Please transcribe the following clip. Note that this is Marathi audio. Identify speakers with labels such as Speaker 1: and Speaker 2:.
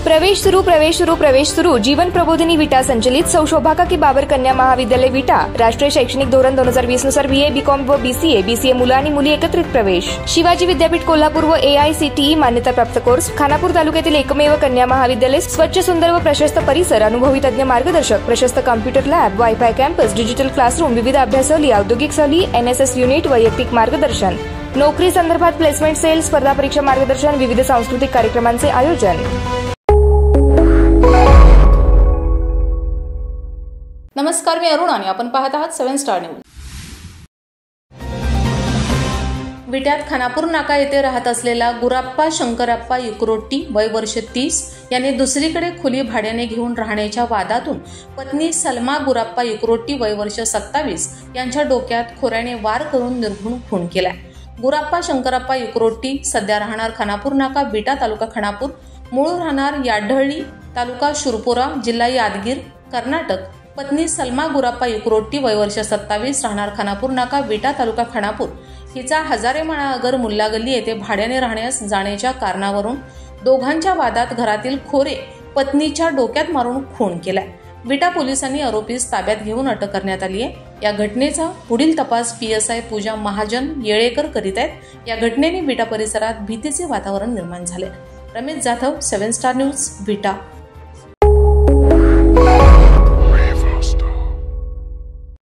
Speaker 1: प्रवेश सुरू जीवन प्रबोधिनी विटा संचलित सौ शोभाकाकी बाबर कन्या महाविद्यालय विटा राष्ट्रीय शैक्षणिक धोरण 2020 नुसार बीए बीकॉम व बीसीए मुलं आणि मुली एकत्रित प्रवेश। शिवाजी विद्यापीठ कोल्हापूर व AICTE मान्यता प्राप्त कोर्स। खानापूर तालुक्यातील एकमेव कन्या महाविद्यालय। स्वच्छ सुंदर व प्रशस्त परिसर, अनुभवी तज्ञ मार्गदर्शक, प्रशस्त computer lab, wifi campus, digital classroom, विविध अभ्यासोली, औद्योगिक सहली, NSS युनिट, वैयक्तिक मार्गदर्शन, नोकरी संदर्भात प्लेसमेंट सेल, स्पर्धा परीक्षा मार्गदर्शन, विविध सांस्कृतिक कार्यक्रमांचे आयोजन।
Speaker 2: नमस्कार, मी अरुण आणि आपण पाहत आहात 7 स्टार न्यूज। विट्यात खानापूर नाका येथे राहत असलेला गुराप्पा शंकराप्पा युकरोट्टी वय वर्ष 30 याने दुसरीकडे खुली भाड्याने घेऊन राहण्याच्या वादातून पत्नी सलमा गुराप्पा युकरोट्टी वय वर्ष 27 यांच्या डोक्यात खोऱ्याने वार करून निर्घृण खून केलाय। गुराप्पा शंकराप्पा युकरोट्टी सध्या राहणार खानापूर नाका, विटा तालुका खानापूर, मूळ राहणार याढळी तालुका शुरपोरा, जिल्हा यादगीर, कर्नाटक। पत्नी सलमा गुराप्पा युकरोट्टी वय वर्ष 27 राहणार खानापूर नाका, विटा तालुका खानापूर हिचा हजारेमाळा अगर मुल्ला गल्ली येथे भाड्याने राहण्यास जाण्याच्या कारणावरून दोघांच्या वादात घरातील खोरे पत्नीच्या डोक्यात मारून खून केलाय। विटा पोलिसांनी आरोपीस ताब्यात घेऊन अटक करण्यात आली आहे। या घटनेचा पुढील तपास PSI पूजा महाजन येळेकर करीत आहेत। या घटनेने विटा परिसरात भीतीचे वातावरण निर्माण झाले। रमेश जाधव, 7 स्टार न्यूज, विटा।